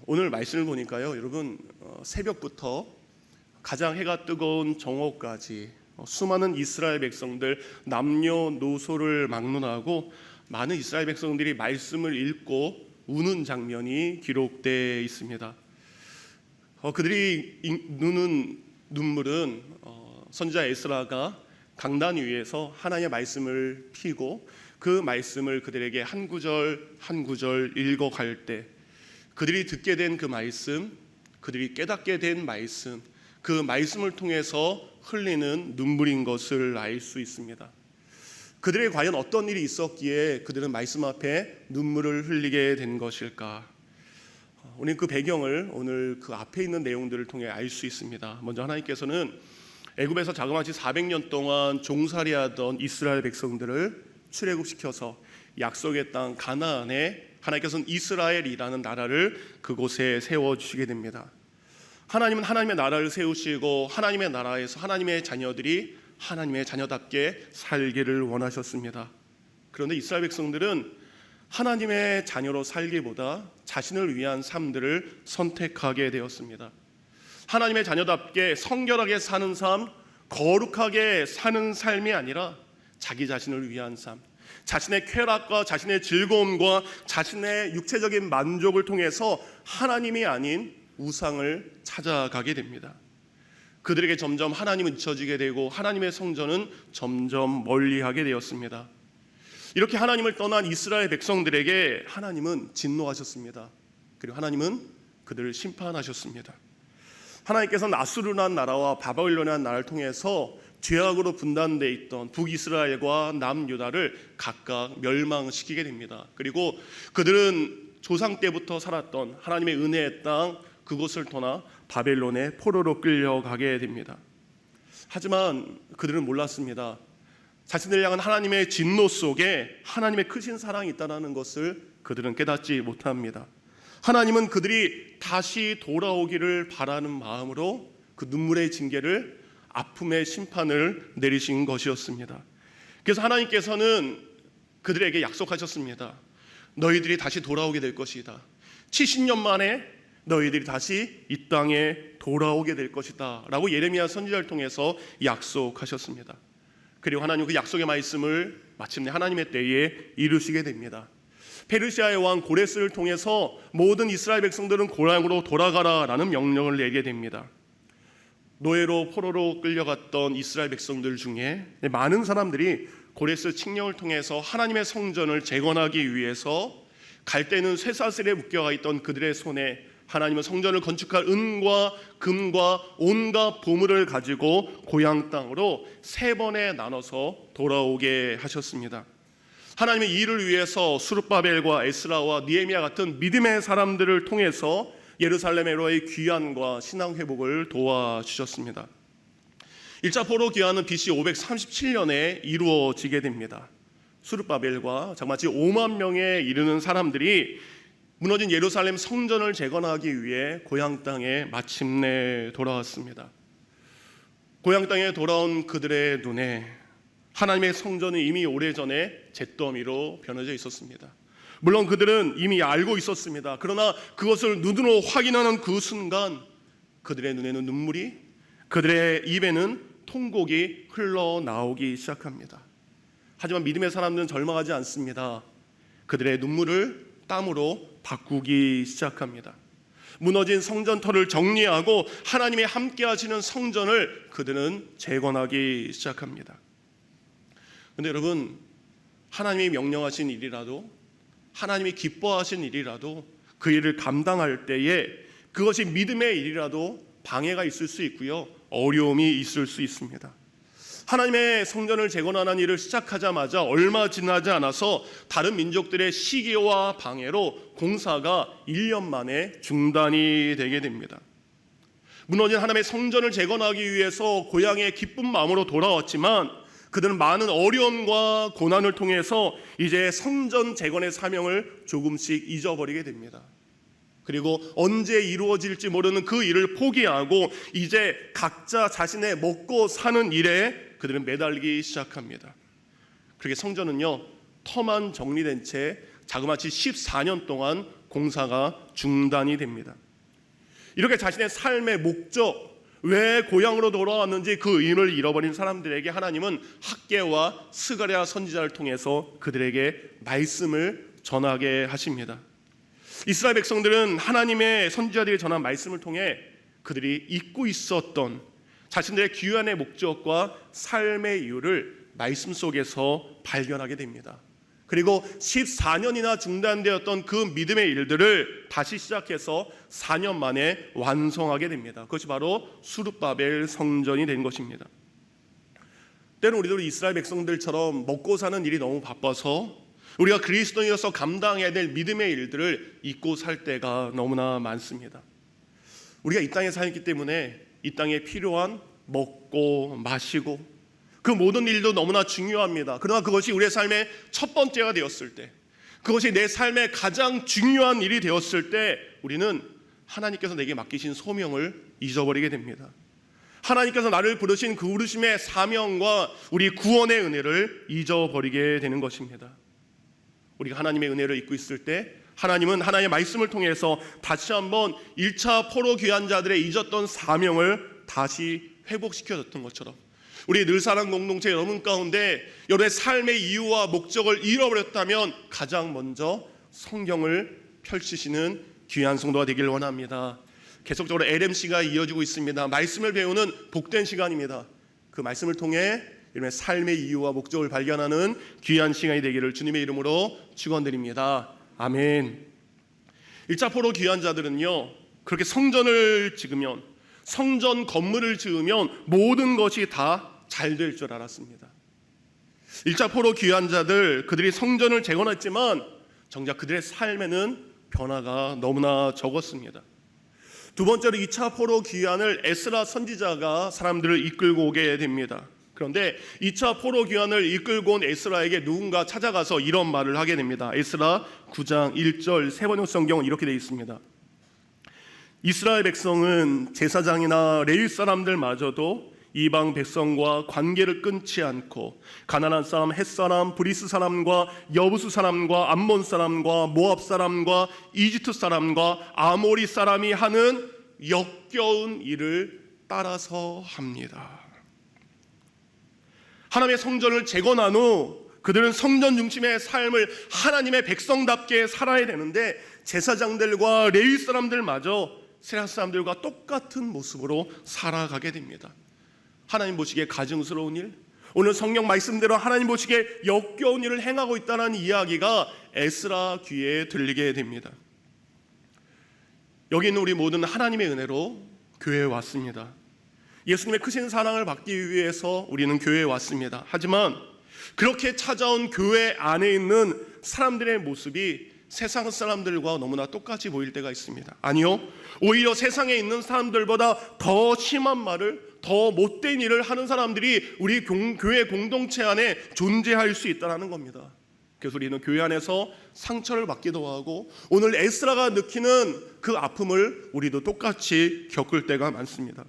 오늘 말씀을 보니까요, 여러분, 새벽부터 가장 해가 뜨거운 정오까지 수많은 이스라엘 백성들 남녀노소를 막론하고 많은 이스라엘 백성들이 말씀을 읽고 우는 장면이 기록되어 있습니다. 그들이 누는 눈물은 선지자 에스라가 강단 위에서 하나님의 말씀을 피고 그 말씀을 그들에게 한 구절 한 구절 읽어갈 때 그들이 듣게 된 그 말씀, 그들이 깨닫게 된 말씀, 그 말씀을 통해서 흘리는 눈물인 것을 알 수 있습니다. 그들에게 과연 어떤 일이 있었기에 그들은 말씀 앞에 눈물을 흘리게 된 것일까? 우리는 그 배경을 오늘 그 앞에 있는 내용들을 통해 알 수 있습니다. 먼저 하나님께서는 애굽에서 자그마치 400년 동안 종살이하던 이스라엘 백성들을 출애굽시켜서 약속의 땅 가나안에 하나님께서는 이스라엘이라는 나라를 그곳에 세워주시게 됩니다. 하나님은 하나님의 나라를 세우시고 하나님의 나라에서 하나님의 자녀들이 하나님의 자녀답게 살기를 원하셨습니다. 그런데 이스라엘 백성들은 하나님의 자녀로 살기보다 자신을 위한 삶들을 선택하게 되었습니다. 하나님의 자녀답게 성결하게 사는 삶, 거룩하게 사는 삶이 아니라 자기 자신을 위한 삶, 자신의 쾌락과 자신의 즐거움과 자신의 육체적인 만족을 통해서 하나님이 아닌 우상을 찾아가게 됩니다. 그들에게 점점 하나님은 잊혀지게 되고 하나님의 성전은 점점 멀리하게 되었습니다. 이렇게 하나님을 떠난 이스라엘 백성들에게 하나님은 진노하셨습니다. 그리고 하나님은 그들을 심판하셨습니다. 하나님께서는 아수르라는 나라와 바벨론이라는 나라를 통해서 죄악으로 분단되어 있던 북이스라엘과 남유다를 각각 멸망시키게 됩니다. 그리고 그들은 조상 때부터 살았던 하나님의 은혜의 땅 그곳을 떠나 바벨론의 포로로 끌려가게 됩니다. 하지만 그들은 몰랐습니다. 자신을 향한 하나님의 진노 속에 하나님의 크신 사랑이 있다는 것을 그들은 깨닫지 못합니다. 하나님은 그들이 다시 돌아오기를 바라는 마음으로 그 눈물의 징계를, 아픔의 심판을 내리신 것이었습니다. 그래서 하나님께서는 그들에게 약속하셨습니다. 너희들이 다시 돌아오게 될 것이다. 70년 만에 너희들이 다시 이 땅에 돌아오게 될 것이다 라고 예레미야 선지자를 통해서 약속하셨습니다. 그리고 하나님은 그 약속의 말씀을 마침내 하나님의 때에 이루시게 됩니다. 페르시아의 왕 고레스를 통해서 모든 이스라엘 백성들은 고향으로 돌아가라라는 명령을 내리게 됩니다. 노예로 포로로 끌려갔던 이스라엘 백성들 중에 많은 사람들이 고레스 칙령을 통해서 하나님의 성전을 재건하기 위해서 갈대는 쇠사슬에 묶여가 있던 그들의 손에 하나님은 성전을 건축할 은과 금과 온갖 보물을 가지고 고향 땅으로 3번에 나눠서 돌아오게 하셨습니다. 하나님의 이 일을 위해서 수룹바벨과 에스라와 느헤미야 같은 믿음의 사람들을 통해서 예루살렘으로의 귀환과 신앙 회복을 도와주셨습니다. 1차 포로 귀환은 BC 537년에 이루어지게 됩니다. 수룹바벨과 자그마치 5만 명에 이르는 사람들이 무너진 예루살렘 성전을 재건하기 위해 고향 땅에 마침내 돌아왔습니다. 고향 땅에 돌아온 그들의 눈에 하나님의 성전은 이미 오래전에 잿더미로 변해져 있었습니다. 물론 그들은 이미 알고 있었습니다. 그러나 그것을 눈으로 확인하는 그 순간 그들의 눈에는 눈물이, 그들의 입에는 통곡이 흘러나오기 시작합니다. 하지만 믿음의 사람들은 절망하지 않습니다. 그들의 눈물을 땀으로 바꾸기 시작합니다. 무너진 성전터를 정리하고 하나님이 함께 하시는 성전을 그들은 재건하기 시작합니다. 그런데 여러분, 하나님이 명령하신 일이라도, 하나님이 기뻐하신 일이라도 그 일을 감당할 때에 그것이 믿음의 일이라도 방해가 있을 수 있고요, 어려움이 있을 수 있습니다. 하나님의 성전을 재건하는 일을 시작하자마자 얼마 지나지 않아서 다른 민족들의 시기와 방해로 공사가 1년 만에 중단이 되게 됩니다. 무너진 하나님의 성전을 재건하기 위해서 고향에 기쁜 마음으로 돌아왔지만 그들은 많은 어려움과 고난을 통해서 이제 성전 재건의 사명을 조금씩 잊어버리게 됩니다. 그리고 언제 이루어질지 모르는 그 일을 포기하고 이제 각자 자신의 먹고 사는 일에 그들은 매달리기 시작합니다. 그렇게 성전은요, 터만 정리된 채 자그마치 14년 동안 공사가 중단이 됩니다. 이렇게 자신의 삶의 목적, 왜 고향으로 돌아왔는지 그 의미를 잃어버린 사람들에게 하나님은 학개와 스가랴 선지자를 통해서 그들에게 말씀을 전하게 하십니다. 이스라엘 백성들은 하나님의 선지자들이 전한 말씀을 통해 그들이 잊고 있었던 자신들의 귀환의 목적과 삶의 이유를 말씀 속에서 발견하게 됩니다. 그리고 14년이나 중단되었던 그 믿음의 일들을 다시 시작해서 4년 만에 완성하게 됩니다. 그것이 바로 수르바벨 성전이 된 것입니다. 때는 우리도 이스라엘 백성들처럼 먹고 사는 일이 너무 바빠서 우리가 그리스도인으로서 감당해야 될 믿음의 일들을 잊고 살 때가 너무나 많습니다. 우리가 이 땅에 살기 때문에 이 땅에 필요한 먹고 마시고 그 모든 일도 너무나 중요합니다. 그러나 그것이 우리의 삶의 첫 번째가 되었을 때, 그것이 내 삶의 가장 중요한 일이 되었을 때 우리는 하나님께서 내게 맡기신 소명을 잊어버리게 됩니다. 하나님께서 나를 부르신 그 부르심의 사명과 우리 구원의 은혜를 잊어버리게 되는 것입니다. 우리가 하나님의 은혜를 잊고 있을 때 하나님은 하나님의 말씀을 통해서 다시 한번 1차 포로 귀환자들의 잊었던 사명을 다시 회복시켜줬던 것처럼 우리 늘사랑 공동체 여러분 가운데 여러분의 삶의 이유와 목적을 잃어버렸다면 가장 먼저 성경을 펼치시는 귀한 성도가 되길 원합니다. 계속적으로 LMC가 이어지고 있습니다. 말씀을 배우는 복된 시간입니다. 그 말씀을 통해 여러분의 삶의 이유와 목적을 발견하는 귀한 시간이 되기를 주님의 이름으로 축원드립니다. 아멘. 1차 포로 귀환자들은요, 그렇게 성전을 지으면, 성전 건물을 지으면 모든 것이 다 잘 될 줄 알았습니다. 1차 포로 귀환자들, 그들이 성전을 재건했지만 정작 그들의 삶에는 변화가 너무나 적었습니다. 두 번째로 2차 포로 귀환을 에스라 선지자가 사람들을 이끌고 오게 됩니다. 그런데 2차 포로 귀환을 이끌고 온 에스라에게 누군가 찾아가서 이런 말을 하게 됩니다. 에스라 9장 1절 세번역 성경은 이렇게 되어 있습니다. 이스라엘 백성은 제사장이나 레위 사람들마저도 이방 백성과 관계를 끊지 않고 가나안 사람, 헷 사람, 브리스 사람과 여부수 사람과 암몬 사람과 모압 사람과 이집트 사람과 아모리 사람이 하는 역겨운 일을 따라서 합니다. 하나님의 성전을 재건한 후 그들은 성전 중심의 삶을 하나님의 백성답게 살아야 되는데 제사장들과 레위 사람들마저 세상 사람들과 똑같은 모습으로 살아가게 됩니다. 하나님 보시기에 가증스러운 일, 오늘 성경 말씀대로 하나님 보시기에 역겨운 일을 행하고 있다는 이야기가 에스라 귀에 들리게 됩니다. 여기 있는 우리 모두는 하나님의 은혜로 교회에 왔습니다. 예수님의 크신 사랑을 받기 위해서 우리는 교회에 왔습니다. 하지만 그렇게 찾아온 교회 안에 있는 사람들의 모습이 세상 사람들과 너무나 똑같이 보일 때가 있습니다. 아니요, 오히려 세상에 있는 사람들보다 더 심한 말을, 더 못된 일을 하는 사람들이 우리 교회 공동체 안에 존재할 수 있다는 겁니다. 그래서 우리는 교회 안에서 상처를 받기도 하고 오늘 에스라가 느끼는 그 아픔을 우리도 똑같이 겪을 때가 많습니다.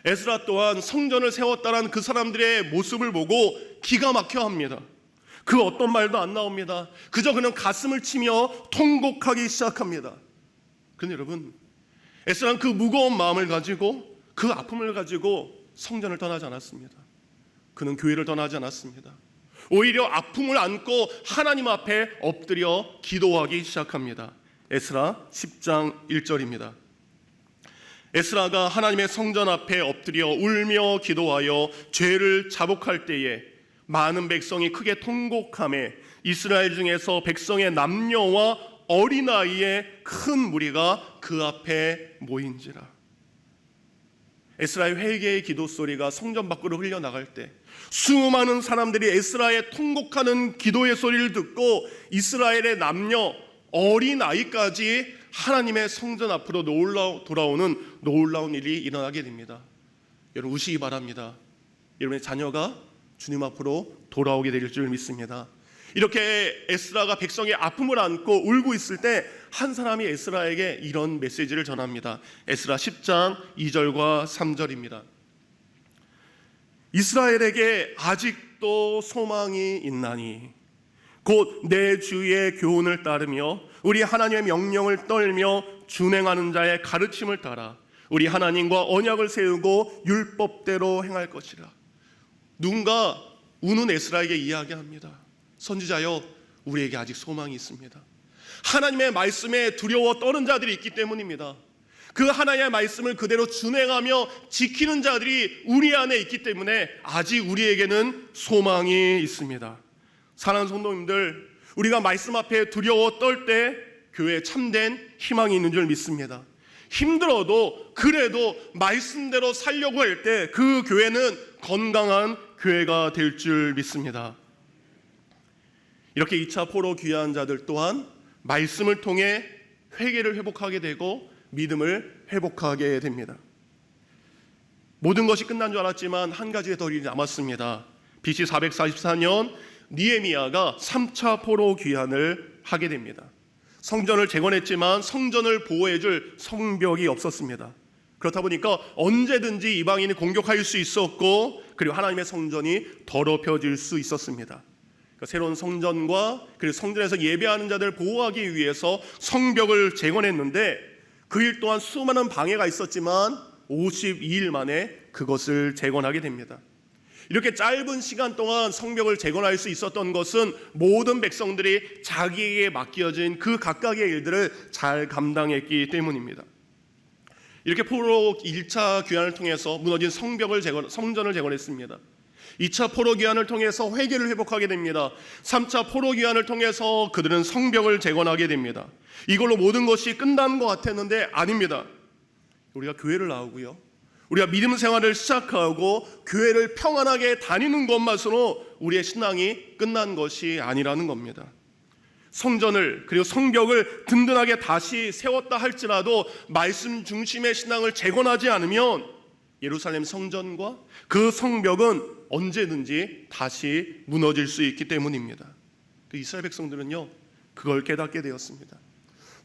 에스라 또한 성전을 세웠다는 그 사람들의 모습을 보고 기가 막혀 합니다. 그 어떤 말도 안 나옵니다. 그저 그냥 가슴을 치며 통곡하기 시작합니다. 그런데 여러분, 에스라는 그 무거운 마음을 가지고, 그 아픔을 가지고 성전을 떠나지 않았습니다. 그는 교회를 떠나지 않았습니다. 오히려 아픔을 안고 하나님 앞에 엎드려 기도하기 시작합니다. 에스라 10장 1절입니다. 에스라가 하나님의 성전 앞에 엎드려 울며 기도하여 죄를 자복할 때에 많은 백성이 크게 통곡하며 이스라엘 중에서 백성의 남녀와 어린아이의 큰 무리가 그 앞에 모인지라. 에스라의 회개의 기도 소리가 성전 밖으로 흘려나갈 때 수많은 사람들이 에스라의 통곡하는 기도의 소리를 듣고 이스라엘의 남녀, 어린아이까지 하나님의 성전 앞으로 돌아오는 놀라운 일이 일어나게 됩니다. 여러분, 우시기 바랍니다. 여러분의 자녀가 주님 앞으로 돌아오게 될 줄 믿습니다. 이렇게 에스라가 백성의 아픔을 안고 울고 있을 때 한 사람이 에스라에게 이런 메시지를 전합니다. 에스라 10장 2절과 3절입니다. 이스라엘에게 아직도 소망이 있나니 곧 내 주의 교훈을 따르며 우리 하나님의 명령을 떨며 준행하는 자의 가르침을 따라 우리 하나님과 언약을 세우고 율법대로 행할 것이라. 누군가 우는 에스라에게 이야기합니다. 선지자여, 우리에게 아직 소망이 있습니다. 하나님의 말씀에 두려워 떠는 자들이 있기 때문입니다. 그 하나님의 말씀을 그대로 준행하며 지키는 자들이 우리 안에 있기 때문에 아직 우리에게는 소망이 있습니다. 사랑하는 성도님들, 우리가 말씀 앞에 두려워 떨 때 교회에 참된 희망이 있는 줄 믿습니다. 힘들어도 그래도 말씀대로 살려고 할 때 그 교회는 건강한 교회가 될 줄 믿습니다. 이렇게 2차 포로 귀환 자들 또한 말씀을 통해 회개를 회복하게 되고 믿음을 회복하게 됩니다. 모든 것이 끝난 줄 알았지만 한 가지의 더 일이 남았습니다. BC 444년 느헤미야가 3차 포로 귀환을 하게 됩니다. 성전을 재건했지만 성전을 보호해줄 성벽이 없었습니다. 그렇다 보니까 언제든지 이방인이 공격할 수 있었고, 그리고 하나님의 성전이 더럽혀질 수 있었습니다. 그러니까 새로운 성전과 그리고 성전에서 예배하는 자들을 보호하기 위해서 성벽을 재건했는데 그 일 동안 수많은 방해가 있었지만 52일 만에 그것을 재건하게 됩니다. 이렇게 짧은 시간 동안 성벽을 재건할 수 있었던 것은 모든 백성들이 자기에게 맡겨진 그 각각의 일들을 잘 감당했기 때문입니다. 이렇게 포로 1차 귀환을 통해서 무너진 성전을 재건했습니다. 2차 포로 귀환을 통해서 회개를 회복하게 됩니다. 3차 포로 귀환을 통해서 그들은 성벽을 재건하게 됩니다. 이걸로 모든 것이 끝난 것 같았는데 아닙니다. 우리가 교회를 나오고요, 우리가 믿음 생활을 시작하고 교회를 평안하게 다니는 것만으로 우리의 신앙이 끝난 것이 아니라는 겁니다. 성전을 그리고 성벽을 든든하게 다시 세웠다 할지라도 말씀 중심의 신앙을 재건하지 않으면 예루살렘 성전과 그 성벽은 언제든지 다시 무너질 수 있기 때문입니다. 이스라엘 백성들은요, 그걸 깨닫게 되었습니다.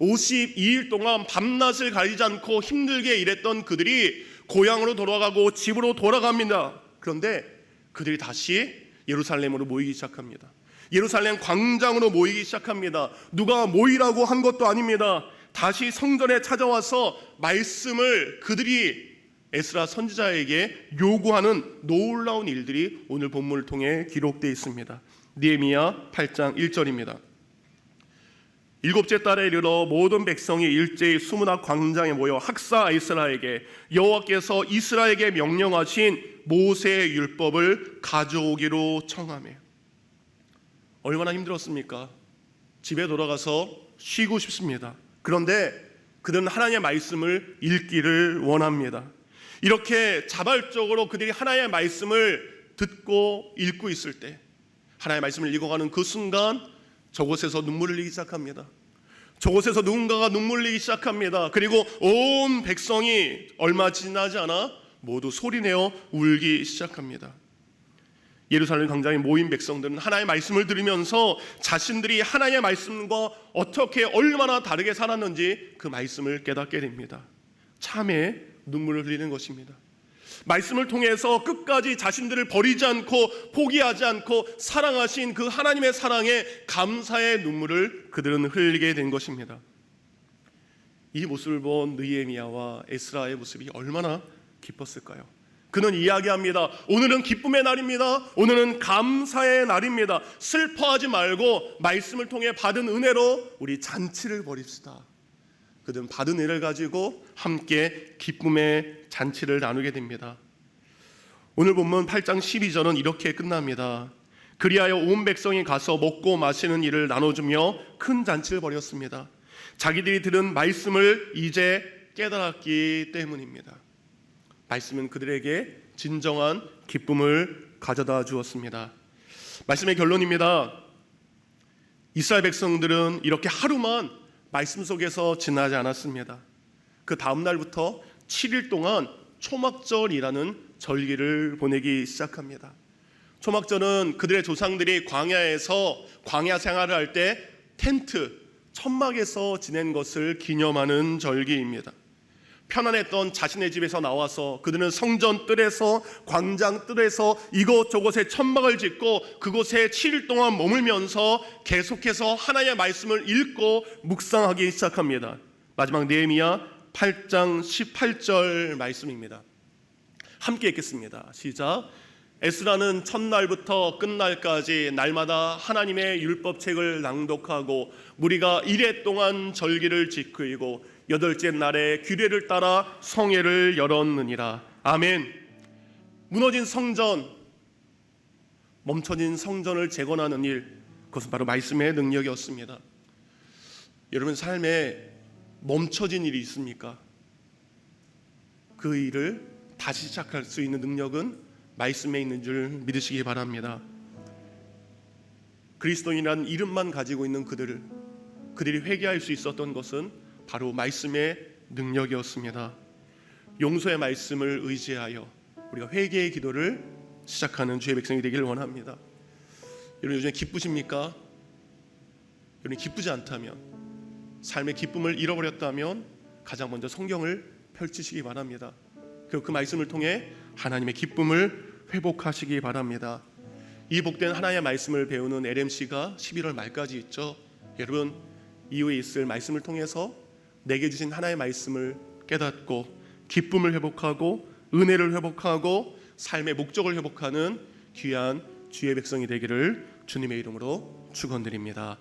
52일 동안 밤낮을 가리지 않고 힘들게 일했던 그들이 고향으로 돌아가고 집으로 돌아갑니다. 그런데 그들이 다시 예루살렘으로 모이기 시작합니다. 예루살렘 광장으로 모이기 시작합니다. 누가 모이라고 한 것도 아닙니다. 다시 성전에 찾아와서 말씀을 그들이 에스라 선지자에게 요구하는 놀라운 일들이 오늘 본문을 통해 기록되어 있습니다. 느헤미야 8장 1절입니다. 일곱째 달에 이르러 모든 백성이 일제히 수문학 광장에 모여 학사 에스라에게 여호와께서 이스라엘에게 명령하신 모세의 율법을 가져오기로 청하며. 얼마나 힘들었습니까? 집에 돌아가서 쉬고 싶습니다. 그런데 그들은 하나님의 말씀을 읽기를 원합니다. 이렇게 자발적으로 그들이 하나님의 말씀을 듣고 읽고 있을 때, 하나님의 말씀을 읽어가는 그 순간 저곳에서 눈물을 흘리기 시작합니다. 저곳에서 누군가가 눈물을 흘리기 시작합니다. 그리고 온 백성이 얼마 지나지 않아 모두 소리내어 울기 시작합니다. 예루살렘 광장에 모인 백성들은 하나님의 말씀을 들으면서 자신들이 하나님의 말씀과 어떻게 얼마나 다르게 살았는지 그 말씀을 깨닫게 됩니다. 참에 눈물을 흘리는 것입니다. 말씀을 통해서 끝까지 자신들을 버리지 않고 포기하지 않고 사랑하신 그 하나님의 사랑에 감사의 눈물을 그들은 흘리게 된 것입니다. 이 모습을 본 느헤미야와 에스라의 모습이 얼마나 기뻤을까요? 그는 이야기합니다. 오늘은 기쁨의 날입니다. 오늘은 감사의 날입니다. 슬퍼하지 말고 말씀을 통해 받은 은혜로 우리 잔치를 벌입시다. 그들은 받은 은혜를 가지고 함께 기쁨의 잔치를 나누게 됩니다. 오늘 본문 8장 12절은 이렇게 끝납니다. 그리하여 온 백성이 가서 먹고 마시는 일을 나눠주며 큰 잔치를 벌였습니다. 자기들이 들은 말씀을 이제 깨달았기 때문입니다. 말씀은 그들에게 진정한 기쁨을 가져다 주었습니다. 말씀의 결론입니다. 이스라엘 백성들은 이렇게 하루만 말씀 속에서 지나지 않았습니다. 그 다음 날부터 7일 동안 초막절이라는 절기를 보내기 시작합니다. 초막절은 그들의 조상들이 광야에서 광야 생활을 할 때 텐트, 천막에서 지낸 것을 기념하는 절기입니다. 편안했던 자신의 집에서 나와서 그들은 성전 뜰에서 광장 뜰에서 이곳저곳에 천막을 짓고 그곳에 7일 동안 머물면서 계속해서 하나님의 말씀을 읽고 묵상하기 시작합니다. 마지막 느헤미야 8장 18절 말씀입니다. 함께 읽겠습니다. 시작. 에스라는 첫날부터 끝날까지 날마다 하나님의 율법책을 낭독하고 무리가 이레 동안 절기를 지키고 여덟째 날에 규례를 따라 성회를 열었느니라. 아멘. 무너진 성전, 멈춰진 성전을 재건하는 일, 그것은 바로 말씀의 능력이었습니다. 여러분 삶에 멈춰진 일이 있습니까? 그 일을 다시 시작할 수 있는 능력은 말씀에 있는 줄 믿으시기 바랍니다. 그리스도인이라는 이름만 가지고 있는 그들이 회개할 수 있었던 것은 바로 말씀의 능력이었습니다. 용서의 말씀을 의지하여 우리가 회개의 기도를 시작하는 주의 백성이 되기를 원합니다. 여러분 요즘에 기쁘십니까? 여러분 기쁘지 않다면, 삶의 기쁨을 잃어버렸다면 가장 먼저 성경을 펼치시기 바랍니다. 그리고 그 말씀을 통해 하나님의 기쁨을 회복하시기 바랍니다. 이 복된 하나님의 말씀을 배우는 LMC가 11월 말까지 있죠. 여러분 이후에 있을 말씀을 통해서 내게 주신 하나님의 말씀을 깨닫고 기쁨을 회복하고 은혜를 회복하고 삶의 목적을 회복하는 귀한 주의 백성이 되기를 주님의 이름으로 축원드립니다.